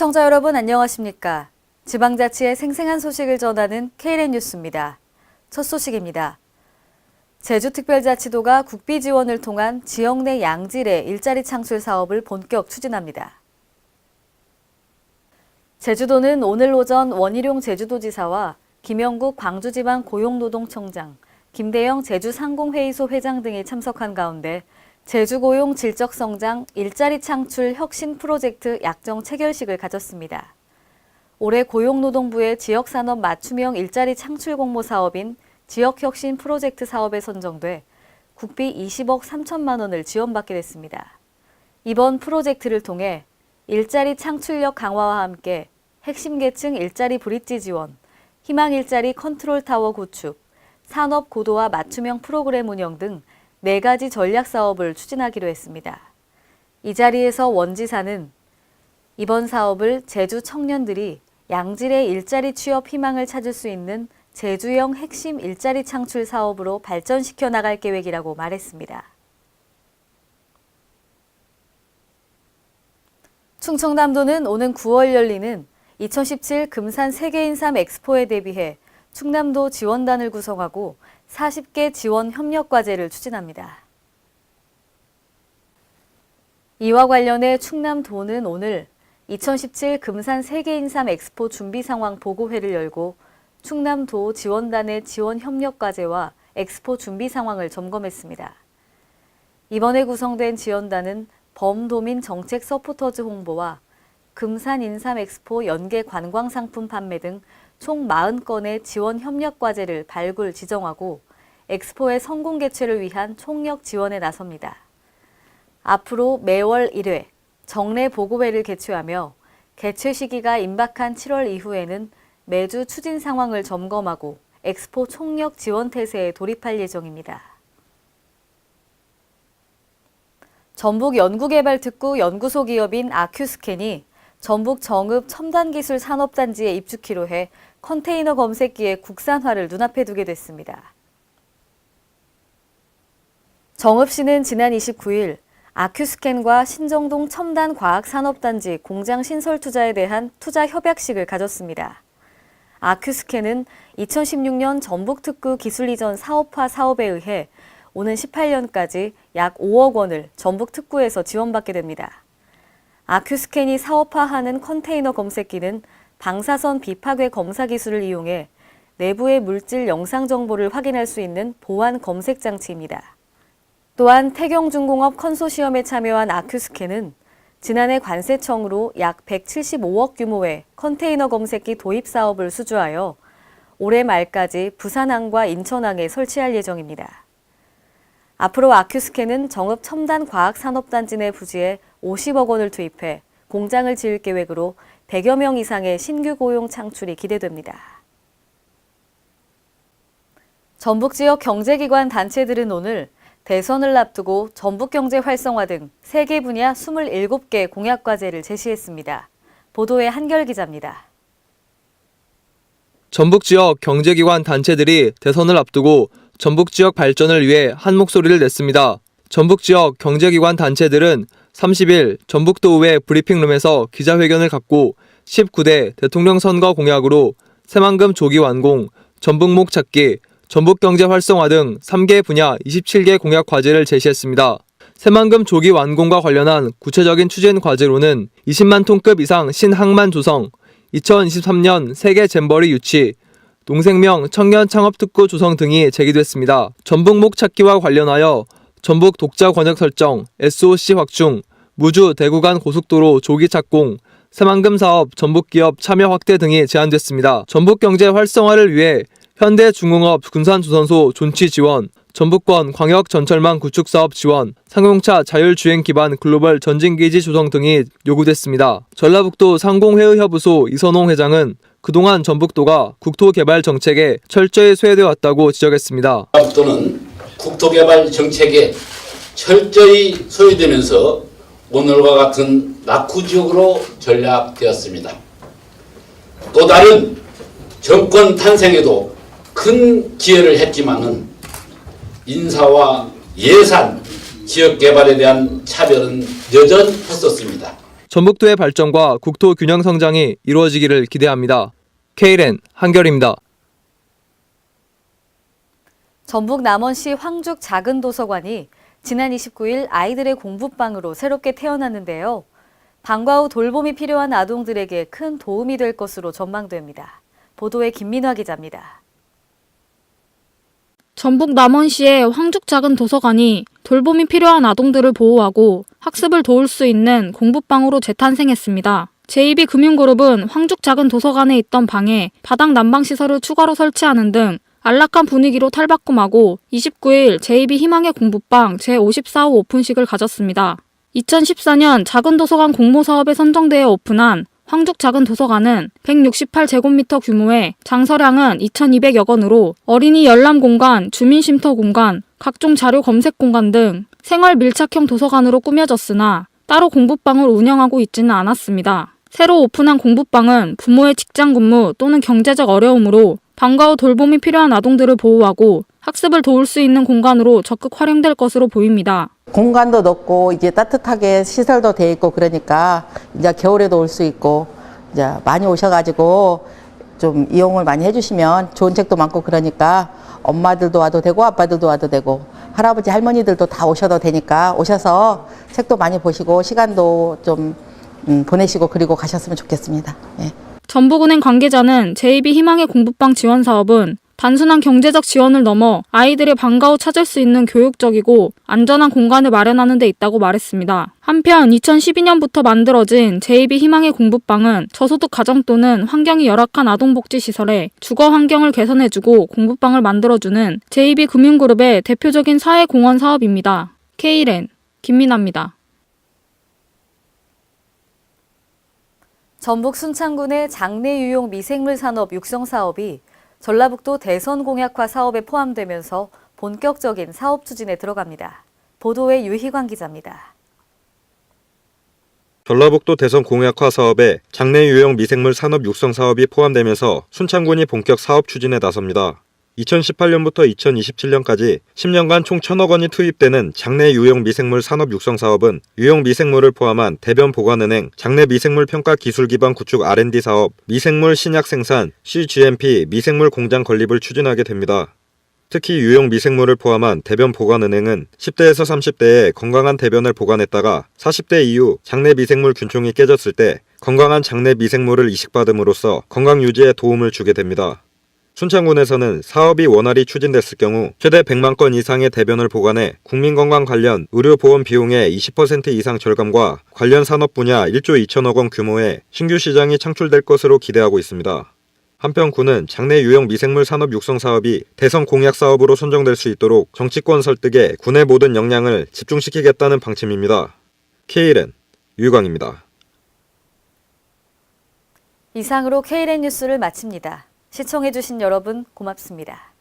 시청자 여러분 안녕하십니까? 지방자치의 생생한 소식을 전하는 KLN 뉴스입니다. 첫 소식입니다. 제주특별자치도가 국비 지원을 통한 지역 내 양질의 일자리 창출 사업을 본격 추진합니다. 제주도는 오늘 오전 원희룡 제주도지사와 김영국 광주지방고용노동청장, 김대영 제주상공회의소 회장 등이 참석한 가운데 제주고용 질적성장 일자리 창출 혁신 프로젝트 약정 체결식을 가졌습니다. 올해 고용노동부의 지역산업 맞춤형 일자리 창출 공모 사업인 지역혁신 프로젝트 사업에 선정돼 국비 20억 3천만 원을 지원받게 됐습니다. 이번 프로젝트를 통해 일자리 창출력 강화와 함께 핵심 계층 일자리 브릿지 지원, 희망 일자리 컨트롤 타워 구축, 산업 고도화 맞춤형 프로그램 운영 등 4가지 전략 사업을 추진하기로 했습니다. 이 자리에서 원 지사는 이번 사업을 제주 청년들이 양질의 일자리 취업 희망을 찾을 수 있는 제주형 핵심 일자리 창출 사업으로 발전시켜 나갈 계획이라고 말했습니다. 충청남도는 오는 9월 열리는 2017 금산 세계인삼 엑스포에 대비해 충남도 지원단을 구성하고 40개 지원 협력 과제를 추진합니다. 이와 관련해 충남도는 오늘 2017 금산 세계인삼 엑스포 준비 상황 보고회를 열고 충남도 지원단의 지원 협력 과제와 엑스포 준비 상황을 점검했습니다. 이번에 구성된 지원단은 범도민 정책 서포터즈 홍보와 금산 인삼 엑스포 연계 관광 상품 판매 등 총 40건의 지원 협력 과제를 발굴 지정하고 엑스포의 성공 개최를 위한 총력 지원에 나섭니다. 앞으로 매월 1회 정례 보고회를 개최하며 개최 시기가 임박한 7월 이후에는 매주 추진 상황을 점검하고 엑스포 총력 지원 태세에 돌입할 예정입니다. 전북연구개발특구 연구소 기업인 아큐스캔이 전북 정읍 첨단기술 산업단지에 입주키로 해 컨테이너 검색기의 국산화를 눈앞에 두게 됐습니다. 정읍시는 지난 29일 아큐스캔과 신정동 첨단과학산업단지 공장 신설 투자에 대한 투자 협약식을 가졌습니다. 아큐스캔은 2016년 전북특구 기술이전 사업화 사업에 의해 오는 18년까지 약 5억 원을 전북특구에서 지원받게 됩니다. 아큐스캔이 사업화하는 컨테이너 검색기는 방사선 비파괴 검사 기술을 이용해 내부의 물질 영상 정보를 확인할 수 있는 보안 검색 장치입니다. 또한 태경중공업 컨소시엄에 참여한 아큐스캔은 지난해 관세청으로 약 175억 규모의 컨테이너 검색기 도입 사업을 수주하여 올해 말까지 부산항과 인천항에 설치할 예정입니다. 앞으로 아큐스캔은 정읍 첨단과학산업단지 내 부지에 50억 원을 투입해 공장을 지을 계획으로 100여 명 이상의 신규 고용 창출이 기대됩니다. 전북 지역 경제기관 단체들은 오늘 대선을 앞두고 전북경제 활성화 등 3개 분야 27개 공약과제를 제시했습니다. 보도에 한결 기자입니다. 전북 지역 경제기관 단체들이 대선을 앞두고 전북 지역 발전을 위해 한 목소리를 냈습니다. 전북 지역 경제기관 단체들은 30일 전북도의회 브리핑룸에서 기자회견을 갖고 19대 대통령 선거 공약으로 새만금 조기 완공, 전북목 찾기, 전북경제 활성화 등 3개 분야 27개 공약 과제를 제시했습니다. 새만금 조기 완공과 관련한 구체적인 추진 과제로는 20만 톤급 이상 신항만 조성, 2023년 세계 잼버리 유치, 농생명 청년 창업특구 조성 등이 제기됐습니다. 전북목 찾기와 관련하여 전북 독자 권역 설정, SOC 확충, 무주 대구 간 고속도로 조기 착공, 새만금 사업 전북기업 참여 확대 등이 제안됐습니다. 전북경제 활성화를 위해 현대중공업 군산조선소 존치 지원, 전북권 광역 전철망 구축 사업 지원, 상용차 자율주행 기반 글로벌 전진기지 조성 등이 요구됐습니다. 전라북도 상공회의협의소 이선홍 회장은 그동안 전북도가 국토개발 정책에 철저히 소외되어 왔다고 지적했습니다. 전라북도는 국토개발 정책에 철저히 소외되면서 오늘과 같은 낙후지역으로 전락되었습니다. 또 다른 정권 탄생에도 큰 기여를 했지만은 인사와 예산, 지역개발에 대한 차별은 여전했었습니다. 전북도의 발전과 국토 균형 성장이 이루어지기를 기대합니다. K랜 한결입니다. 전북 남원시 황죽 작은 도서관이 지난 29일 아이들의 공부방으로 새롭게 태어났는데요. 방과 후 돌봄이 필요한 아동들에게 큰 도움이 될 것으로 전망됩니다. 보도에 김민화 기자입니다. 전북 남원시의 황죽 작은 도서관이 돌봄이 필요한 아동들을 보호하고 학습을 도울 수 있는 공부방으로 재탄생했습니다. JB금융그룹은 황죽 작은 도서관에 있던 방에 바닥 난방 시설을 추가로 설치하는 등 안락한 분위기로 탈바꿈하고 29일 JB 희망의 공부방 제54호 오픈식을 가졌습니다. 2014년 작은 도서관 공모 사업에 선정되어 오픈한 황죽 작은 도서관은 168제곱미터 규모의 장서량은 2,200여 건으로 어린이 열람 공간, 주민 쉼터 공간, 각종 자료 검색 공간 등 생활 밀착형 도서관으로 꾸며졌으나 따로 공부방을 운영하고 있지는 않았습니다. 새로 오픈한 공부방은 부모의 직장 근무 또는 경제적 어려움으로 방과 후 돌봄이 필요한 아동들을 보호하고 학습을 도울 수 있는 공간으로 적극 활용될 것으로 보입니다. 공간도 넓고 이제 따뜻하게 시설도 돼 있고 그러니까 이제 겨울에도 올 수 있고 이제 많이 오셔가지고 좀 이용을 많이 해주시면 좋은 책도 많고 그러니까 엄마들도 와도 되고 아빠들도 와도 되고 할아버지 할머니들도 다 오셔도 되니까 오셔서 책도 많이 보시고 시간도 좀 보내시고 그리고 가셨으면 좋겠습니다. 예. 전북은행 관계자는 JB 희망의 공부방 지원 사업은 단순한 경제적 지원을 넘어 아이들의 방과 후 찾을 수 있는 교육적이고 안전한 공간을 마련하는 데 있다고 말했습니다. 한편 2012년부터 만들어진 JB 희망의 공부방은 저소득 가정 또는 환경이 열악한 아동복지시설에 주거 환경을 개선해주고 공부방을 만들어주는 JB금융그룹의 대표적인 사회공헌 사업입니다. K랜 김민아입니다. 전북 순창군의 장내 유용 미생물 산업 육성 사업이 전라북도 대선 공약화 사업에 포함되면서 본격적인 사업 추진에 들어갑니다. 보도에 유희광 기자입니다. 전라북도 대선 공약화 사업에 장내 유용 미생물 산업 육성 사업이 포함되면서 순창군이 본격 사업 추진에 나섭니다. 2018년부터 2027년까지 10년간 총 1,000억 원이 투입되는 장내 유용 미생물 산업 육성 사업은 유용 미생물을 포함한 대변 보관은행, 장내 미생물 평가 기술 기반 구축 R&D 사업, 미생물 신약 생산, CGMP 미생물 공장 건립을 추진하게 됩니다. 특히 유용 미생물을 포함한 대변 보관은행은 10대에서 30대에 건강한 대변을 보관했다가 40대 이후 장내 미생물 균총이 깨졌을 때 건강한 장내 미생물을 이식받음으로써 건강 유지에 도움을 주게 됩니다. 순창군에서는 사업이 원활히 추진됐을 경우 최대 100만 건 이상의 대변을 보관해 국민건강 관련 의료보험 비용의 20% 이상 절감과 관련 산업 분야 1조 2천억 원 규모의 신규 시장이 창출될 것으로 기대하고 있습니다. 한편 군은 장내 유용 미생물 산업 육성 사업이 대선 공약 사업으로 선정될 수 있도록 정치권 설득에 군의 모든 역량을 집중시키겠다는 방침입니다. K랜 유희광입니다. 이상으로 K랜 뉴스를 마칩니다. 시청해주신 여러분 고맙습니다.